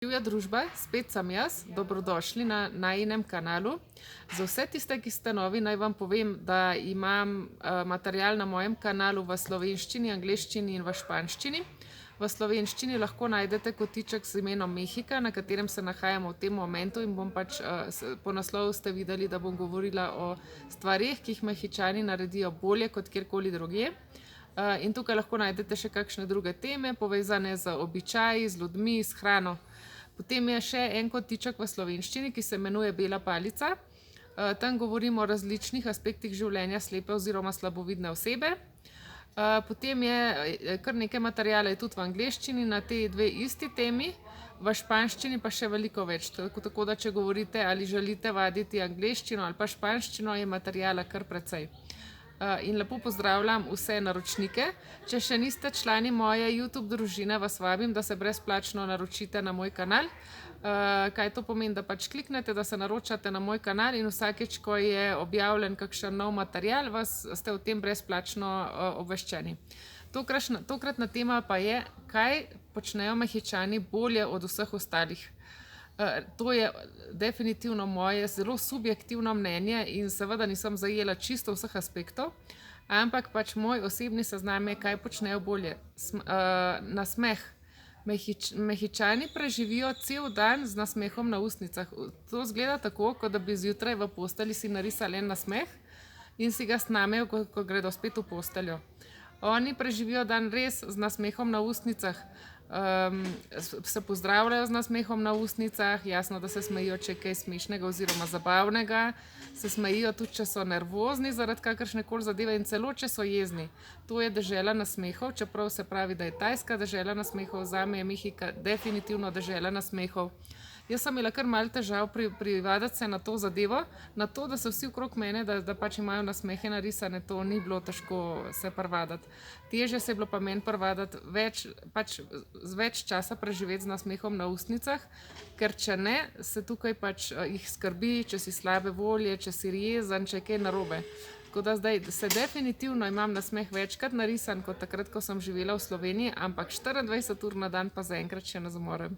Živja družba, spet sem jaz, dobrodošli na najinem kanalu. Za vse tiste, ki ste novi, naj vam povem, da imam material na mojem kanalu v slovenščini, angleščini in v španščini. V slovenščini lahko najdete kotiček z imenom Mehika, na katerem se nahajamo v tem momentu in bom pač po naslovu ste videli, da bom govorila o stvarih, ki jih Mehičani naredijo bolje kot kjerkoli drugje. In tukaj lahko najdete še kakšne druge teme, povezane z običaji, z ljudmi, s hrano. Potem je še en kotiček v slovenščini, ki se imenuje Bela palica. Tam govorimo o različnih aspektih življenja slepe oziroma slabovidne osebe. Potem je kar nekaj materijala tudi v angleščini na te dve isti temi, v španščini pa še veliko več. Tako da, če govorite ali želite vaditi angleščino ali pa španščino, je materijala kar precej. In lepo pozdravljam vse naročnike. Če še niste člani moje YouTube družine, vas vabim, da se brezplačno naročite na moj kanal. Kaj to pomeni? Da pač kliknete, da se naročate na moj kanal in vsakeč, ko je objavljen kakšen nov material, ste o tem brezplačno obveščeni. Tokratna tema pa je, kaj počnejo Mehičani bolje od vseh ostalih. To je definitivno moje zelo subjektivno mnenje in seveda nisem zajela čisto vseh aspektov, ampak pač moj osebni seznam je, kaj počnejo bolje. Nasmeh. Mehičani preživijo cel dan z nasmehom na ustnicah. To izgleda tako, kot da bi zjutraj v postelji si narisali en nasmeh in si ga snamejo, ko gredo spet v posteljo. Oni preživijo dan res z nasmehom na ustnicah. Se pozdravljajo z nasmehom na ustnicah, jasno, da se smejijo, če je kaj smešnega oziroma zabavnega, se smejijo tudi, če so nervozni zaradi kakršnekoli zadeve in celo, če so jezni. To je dežela nasmehov, čeprav se pravi, da je tajska dežela nasmehov, zame je Mehika definitivno dežela nasmehov. Jaz sem imela kar malo težav privaditi se na to zadevo, na to, da se vsi okrog mene, da pač imajo nasmehe narisane, to ni bilo težko se privaditi. Težje se je bilo pa meni privaditi več časa preživeti z nasmehom na ustnicah, ker če ne, se tukaj pač jih skrbi, če si slabe volje, če si jezen, če je kaj narobe. Tako da zdaj se definitivno imam nasmeh večkrat narisan kot takrat, ko sem živela v Sloveniji, ampak 24 ur na dan pa zaenkrat še ne zmorem.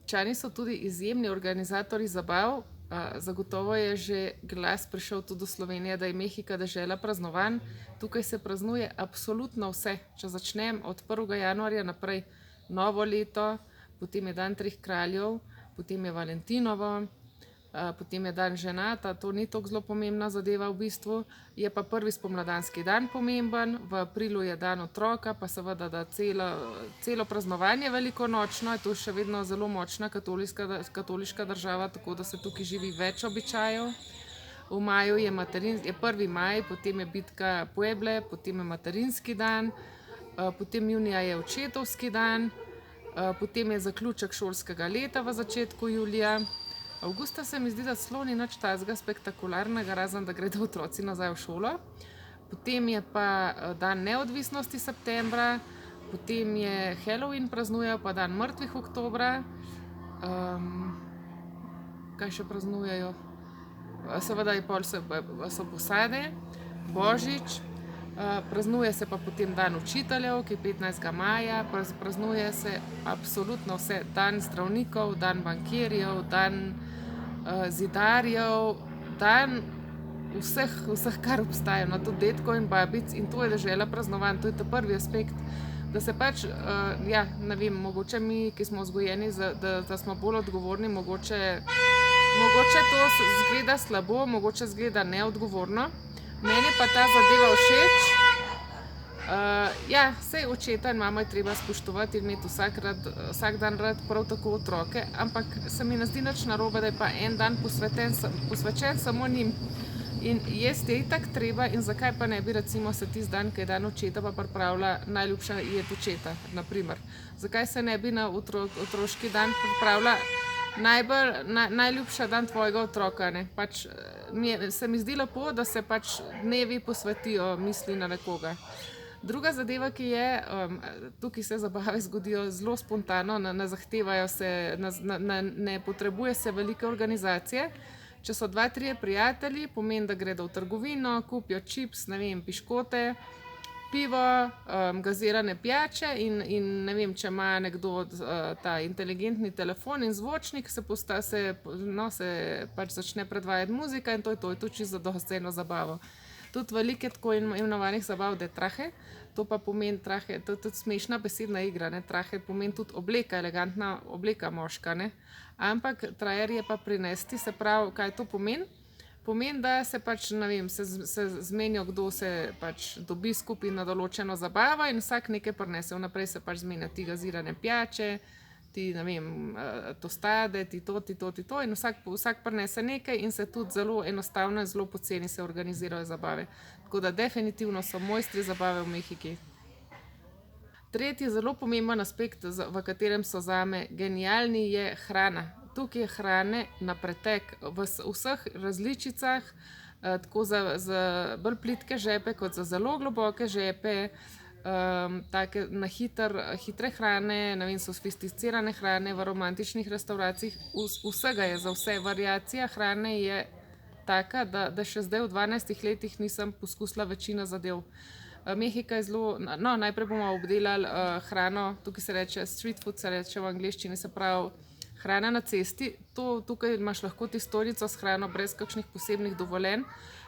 Mehičani so tudi izjemni organizatorji zabav. Zagotovo je že glas prišel tudi do Slovenije, da je Mehika dežela praznovanj. Tukaj se praznuje absolutno vse. Če začnem od 1. januarja naprej, novo leto, potem je dan 3 kraljev, potem je Valentinovo, potem je dan ženata, to ni tako zelo pomembna zadeva v bistvu, je pa prvi spomladanski dan pomemben, v aprilu je dan otroka, pa seveda, da celo praznovanje velikonočno, je to še vedno zelo močna katoliška država, tako da se tukaj živi več običajev. V maju je 1. maj, potem je bitka Pueble, potem je materinski dan, potem junija je očetovski dan, potem je zaključek šolskega leta v začetku julija. Avgusta se mi zdi, da celo ni nič takega spektakularnega, razen da gredo otroci nazaj v šolo. Potem je pa dan neodvisnosti septembra, potem je Halloween praznujejo, pa dan mrtvih oktobra. Kaj še praznujejo? Seveda so posade, Božič, praznuje se pa potem dan učiteljev, ki je 15. maja, praznuje se absolutno vse, dan zdravnikov, dan bankirjev, dan zidarjev, dan vseh, kar obstaja, no, tudi dedkov in babic, in to je dežela praznovanj, to je ta prvi aspekt, da se pač, ne vem, mogoče mi, ki smo vzgojeni, da smo bolj odgovorni, mogoče to zgleda slabo, mogoče zgleda neodgovorno. Meni pa ta zadeva všeč. Saj očeta in mamo je treba spoštovati in imeti vsak dan rad, prav tako otroke, ampak se mi ne zdi nič narobe, da je pa en dan posvečen samo njim. In jesti je itak treba in zakaj pa ne bi recimo se tisti dan, ki je dan očeta, pa pripravila najljubša jed očeta, na primer. Zakaj se ne bi na otroški dan pripravila najljubša dan tvojega otroka, ne? Pač se mi zdi lepo, da se pač dnevi posvetijo misli na nekoga. Druga zadeva, ki je, tukaj se zabave zgodijo zelo spontano, ne zahtevajo se, ne potrebuje se velike organizacije. Če so 2-3 prijatelji, pomeni, da gredo v trgovino, kupijo čips, ne vem, piškote, pivo, gazirane pijače in ne vem, če ima nekdo ta inteligentni telefon in zvočnik, se pač začne predvajati muzika in to je to čisto zadovoljno zabavo. Tudi veliko je tako imenovanih zabav, da je trahe, to pa pomeni trahe, to je tudi smešna besedna igra, ne, trahe pomeni tudi obleka, elegantna obleka moška, ne. Ampak trajer je pa prinesti, se pravi, kaj to pomeni? Pomeni, da se pač, ne vem, se zmenijo, kdo se pač dobi skupaj na določeno zabavo in vsak nekaj prinese. Vnaprej se pač zmenijo ti gazirane pijače, ti, ne vem, tostade, ti to in vsak prinese nekaj in se tudi zelo enostavno in zelo poceni se organizirajo zabave. Tako da definitivno so mojstri zabave v Mehiki. Tretji zelo pomemben aspekt, v katerem so zame genialni, je hrana. Tukaj je hrane na pretek v vseh različicah, tako za bolj plitke žepe, kot za zelo globoke žepe, take na hitre hrane, ne vem, sofisticirane hrane v romantičnih restavracijah, vsega je za vse. Variacija hrane je taka, da še zdaj v 12 letih nisem poskusila večino zadev. Mehika je zelo, no, najprej bomo obdelali hrano, tukaj se reče street food, se reče v angleščini, se pravi hrana na cesti. Tukaj imaš lahko ti stojnico s hrano brez kakšnih posebnih dovoljenj,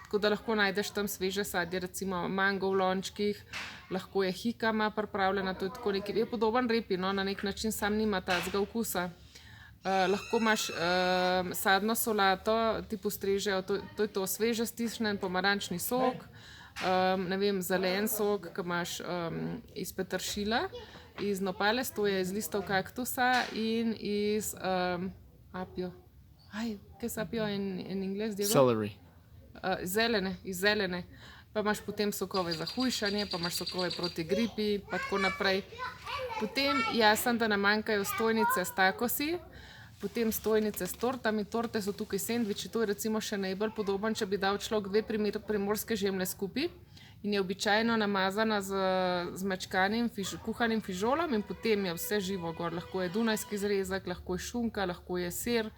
tako da lahko najdeš tam sveže sadje, recimo mango v lončkih, lahko je hikama pripravljena, to je tako nekaj, je podoben repi, no, na nek način sam nima tacga okusa. Lahko imaš sadno solato, ti postrežejo, to je to sveže stisnjen pomarančni sok, ne vem, zelen sok, ki imaš iz peteršila, iz nopales, to je iz listov kaktusa in iz apio. Kaj je apio in ingles, Diego? Celery. Iz zelene. Pa imaš potem sokove za hujšanje, pa imaš sokove proti gripi, pa tako naprej. Potem jasno, da nam manjkajo stojnice s takosi, potem stojnice s tortami. Torte so tukaj sendviči, to je recimo še najbolj podoben, če bi dal človek 2 primorske žemlje skupaj in je običajno namazana z zmečkanim, kuhanim fižolom in potem je vse živo gor. Lahko je dunajski zrezek, lahko je šunka, lahko je sir,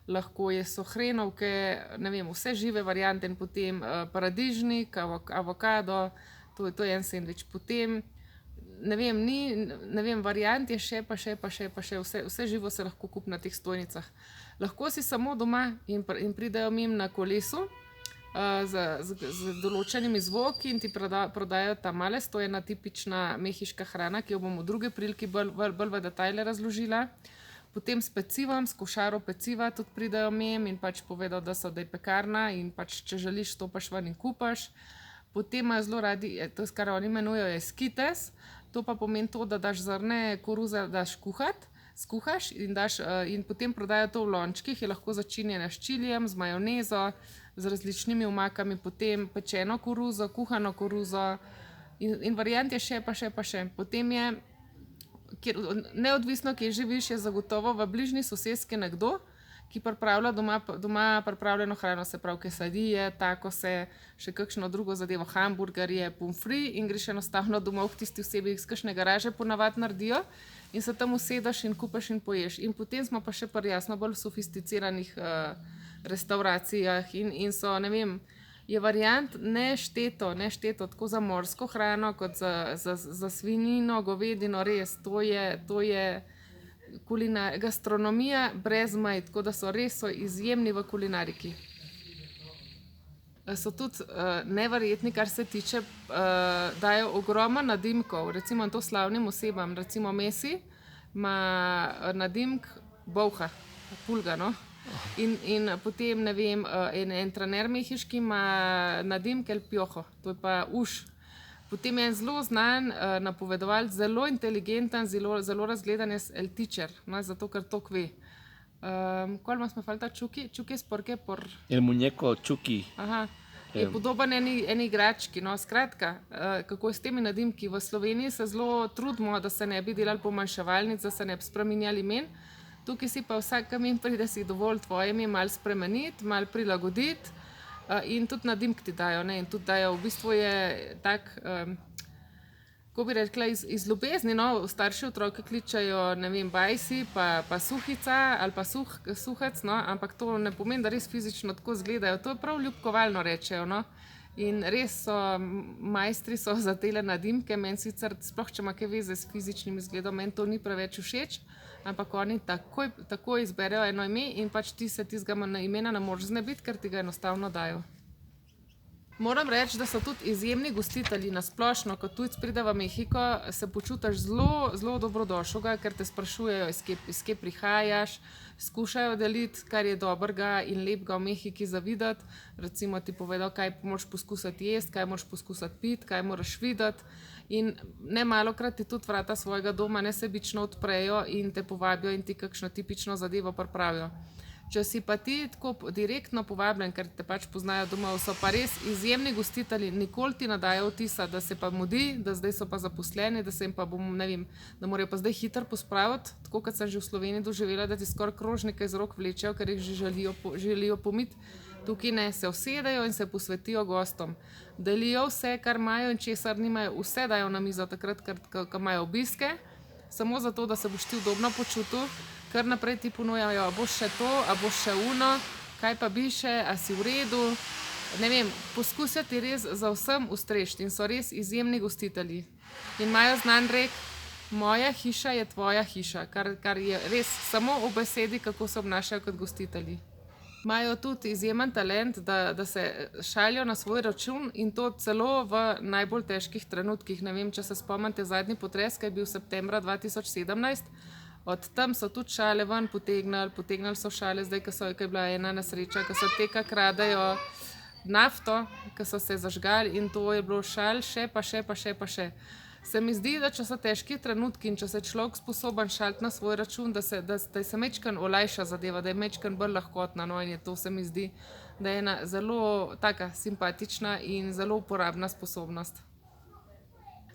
lahko je so hrenovke, ne vem, vse žive variante in potem paradižnik, avokado, to je en sendvič. Potem, ne vem, variant je še, vse živo se lahko kupi na teh stojnicah. Lahko si samo doma in pridejo mimo na kolesu z določenimi zvoki in ti prodajo tamales, to je ena tipična mehiška hrana, ki jo bom v drugi priliki bolj v detajle razložila. Potem s pecivom, s košaro peciva tudi pridejo mimo in pač povedal, da je pekarna in pač če želiš, stopaš ven in kupaš. Potem imajo zelo radi, to, kar oni imenujejo skites, to pa pomeni to, da daš zrne koruze, daš skuhaš in potem prodajo to v lončkih, je lahko začinjena s čilijem, z majonezo, z različnimi omakami, potem pečeno koruzo, kuhano koruzo in variant je še. Potem je, neodvisno, kje živiš, je zagotovo v bližnji soseski nekdo, ki pripravlja doma pripravljeno hrano, se pravi quesadille, takose, še kakšno drugo zadevo, hamburgerje, pomfri in greš enostavno domov k tisti osebi, iz kakšne garaže ponavadi naredijo in se tam usedeš in kupaš in poješ. In potem smo pa še pri jasno bolj sofisticiranih restavracijah in so, ne vem, je variant nešteto, tako za morsko hrano, kot za svinjino, govedino, res, to je gastronomija brez mej, tako da so izjemni v kulinariki. So tudi neverjetni, kar se tiče, dajo ogromno nadimkov, recimo to slavnim osebam, recimo Messi ima nadimk bolha, pulga, no. In potem, ne vem, en trener mehiški ima nadimk El Piojo, to je pa uš. Potem je en zelo znan napovedovalec, zelo inteligenten, zelo razgledan je El Teacher, no, zato ker toliko ve. ¿Cuál más me falta? Chucky es porque por... El muñeco Chucky. Aha, je podoben eni igrački, no, skratka, kako je s temi nadimki. V Sloveniji se zelo trudimo, da se ne bi delali pomanjševalnic, da se ne bi spreminjali imen. Tukaj si pa vsak, kam jim pride, si dovolj tvoje ime malo spremeniti, malo prilagoditi in tudi nadimk ti dajo, ne, in tudi dajo, v bistvu je tak, kako bi rekla, iz ljubezni, no, starši otroke kličajo, ne vem, bajsi, pa suhica ali pa suhec, no, ampak to ne pomeni, da res fizično tako izgledajo, to je prav ljubkovalno rečejo, no. In res so, majstri so za tele nadimke, meni sicer, sploh če ima kaj veze s fizičnim izgledom, meni to ni preveč všeč, ampak oni takoj izberejo eno ime in pač ti se tistega imena ne moreš znebiti, ker ti ga enostavno dajo. Moram reči, da so tudi izjemni gostitelji na splošno, ko tujec pride v Mehiko, se počutiš zelo dobrodošlega, ker te sprašujejo, iz kje prihajaš, skušajo deliti, kar je dobrega in lepega v Mehiki za videti. Recimo ti povedo, kaj moraš poskusiti jesti, kaj moraš poskusiti piti, kaj moraš videti. In ne malokrat ti tudi vrata svojega doma nesebično odprejo in te povabijo in ti kakšno tipično zadevo pripravijo. Če si pa ti tako direktno povabljen, ker te pač poznajo doma, so pa res izjemni gostitelji, nikoli ti ne dajo vtisa, da se pa mudi, da zdaj so pa zaposleni, da se jim pa da morajo pa zdaj hitro pospraviti, tako kot sem že v Sloveniji doživela, da ti skoraj krožnike iz rok vlečejo, ker jih že želijo pomiti. Tukaj ne, se usedejo in se posvetijo gostom. Delijo vse, kar imajo in česar nimajo, vse dajo na mizo takrat, ko imajo obiske, samo zato, da se boš ti udobno počutil. Kar naprej ti ponujajo, a boš še to, a boš še uno, kaj pa bi še, a si v redu. Ne vem, poskusiti res za vsem ustrešiti in so res izjemni gostitelji. In imajo znan rek, moja hiša je tvoja hiša, kar je res samo v besedi, kako se obnašajo kot gostitelji. Imajo tudi izjemen talent, da se šalijo na svoj račun in to celo v najbolj težkih trenutkih. Ne vem, če se spomnite zadnji potres, ki je bil septembra 2017. Od tam so tudi šale ven potegnili so šale, zdaj, ko je bila ena nesreča, ko so te, ki kradejo nafto, ko so se zažgali in to je bilo šal še. Se mi zdi, da če so težki trenutki in če se človek sposoben šaliti na svoj račun, da se mečkan olajša zadeva, da je mečkan bolj lahkotna, no, in to se mi zdi, da je ena zelo taka simpatična in zelo uporabna sposobnost.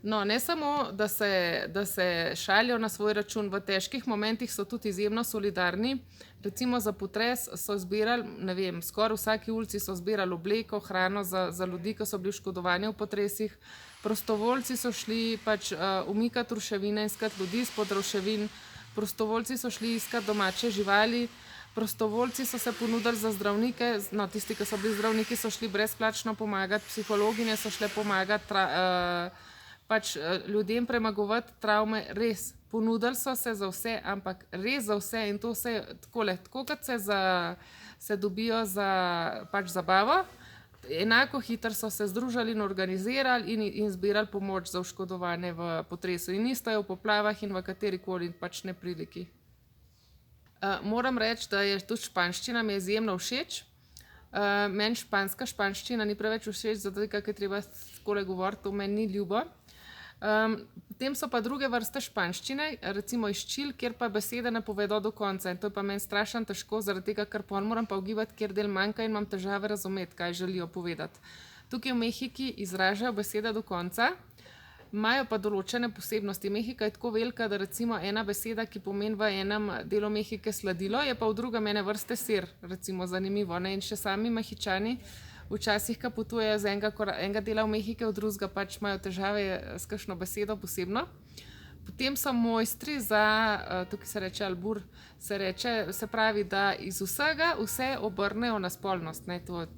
No, ne samo, da se šalijo na svoj račun, v težkih momentih so tudi izjemno solidarni. Recimo za potres so zbirali, ne vem, skoraj v vsaki ulici so zbirali obleko, hrano za ljudi, ki so bili oškodovani v potresih. Prostovoljci so šli pač umikati ruševine, iskati ljudi izpod ruševin. Prostovoljci so šli iskati domače živali. Prostovoljci so se ponudili za zdravnike, no, tisti, ki so bili zdravniki, so šli brezplačno pomagati, psihologinje so šle pomagati, pač ljudem premagovati travme, res. Ponudili so se za vse, ampak res za vse in to se tako kot se dobijo za pač zabavo, enako hitro so se združili in organizirali in zbirali pomoč za oškodovane v potresu. In isto je v poplavah in v katerikoli pač nepriliki. Moram reči, da je tudi španščina mi je izjemno všeč. Meni španščina ni preveč všeč, zato ker je treba takole govoriti, to meni ni ljubo. Potem so pa druge vrste španščine, recimo iz Čil, kjer pa besede ne povedo do konca in to je pa meni strašno težko, zaradi tega, ker pol moram pa ugibati, kjer del manjka in imam težave razumeti, kaj želijo povedati. Tukaj v Mehiki izražajo besede do konca, imajo pa določene posebnosti. Mehika je tako velika, da recimo ena beseda, ki pomeni v enem delu Mehike sladilo, je pa v drugem ene vrste sir, recimo zanimivo, ne? In še sami Mehičani včasih, ko potujejo z enega dela v Mehike v drugega, pač imajo težave s kakšno besedo posebno. Potem so mojstri za, tukaj se reče albur, se pravi, da iz vsega vse obrnejo na spolnost. Ne, to je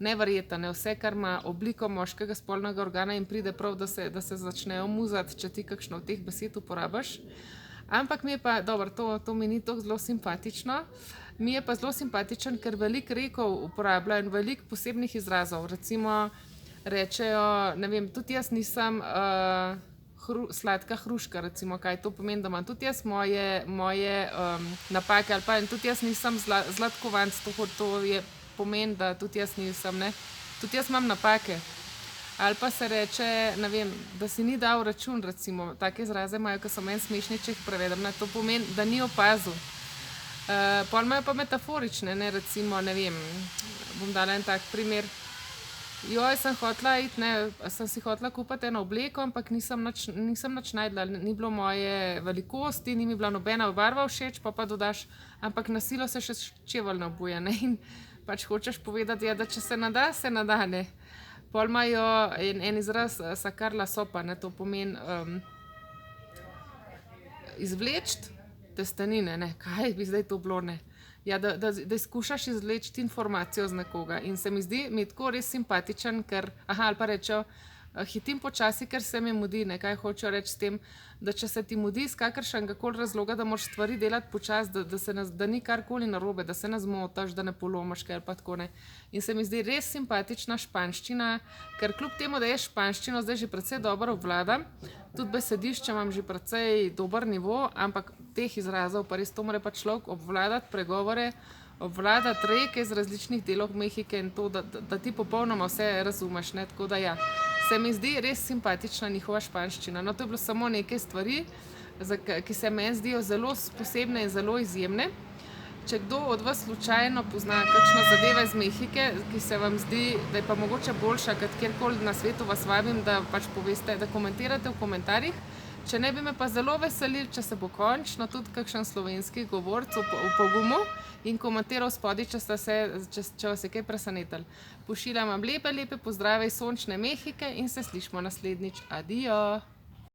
neverjetno, vse, kar ima obliko moškega spolnega organa in pride prav, da se začnejo muzati, če ti kakšno od teh besed uporabiš. Ampak mi je pa, dobro, to mi ni tako zelo simpatično, mi je pa zelo simpatičen, ker veliko rekov uporabljajo in veliko posebnih izrazov. Recimo rečejo, ne vem, tudi jaz nisem sladka hruška, recimo, kaj to pomeni, da imam tudi jaz moje napake, ali pa tudi jaz nisem zlatkovanc, to je pomeni, da tudi jaz nisem, ne. Tudi jaz imam napake. Ali pa se reče, ne vem, da si ni dal račun, recimo, take izraze imajo, ki so meni smešni, če jih prevedem, ne, to pomeni, da ni opazil. Pol imajo pa metaforične, ne, recimo, ne vem, bom dala en tak primer. Joj, sem si hotela kupiti eno obleko, ampak nisem nič najdla, ni bilo moje velikosti, ni mi bila nobena barva všeč, pa dodaš, ampak na silo se še čevelj ne obuje, ne, in pač hočeš povedati, da če se nada, ne. Pol imajo en izraz sacar la sopa, ne, to pomeni izvleči testenine, ne, kaj bi zdaj to bilo, ne. Ja, da izkušaš izvleči informacijo z nekoga. In se mi zdi, mi je tako res simpatičen, ker, ali pa rečejo, hitim počasi, ker se mi mudi, nekaj hočejo reči s tem, da če se ti mudi iz kakršnega koli razloga, da moraš stvari delati počasi, da ni karkoli narobe, da se ne zmotaš, da ne polomaš, ker pa tako ne. In se mi zdi res simpatična španščina, ker kljub temu, da je španščino zdaj že precej dobro obvladam, tudi besedišče imam že precej dober nivo, ampak teh izrazov pa res to mora pa človek obvladati, pregovore, obvladati reke iz različnih delov Mehike in to, da ti popolnoma vse razumeš, ne, tako da ja. Se mi zdi res simpatična njihova španščina. No, to je bilo samo nekaj stvari, ki se meni zdijo zelo posebne in zelo izjemne. Če kdo od vas slučajno pozna kakšno zadevo iz Mehike, ki se vam zdi, da je pa mogoče boljša, kot kjerkoli na svetu, vas vabim, da pač poveste, da komentirate v komentarjih. Če ne bi me pa zelo veselili, če se bo končno tudi kakšen slovenski govorc opogumil in komentiral spodaj, če vas je kaj presenetilo. Pošiljam vam lepe pozdrave iz sončne Mehike in se slišimo naslednjič. Adijo!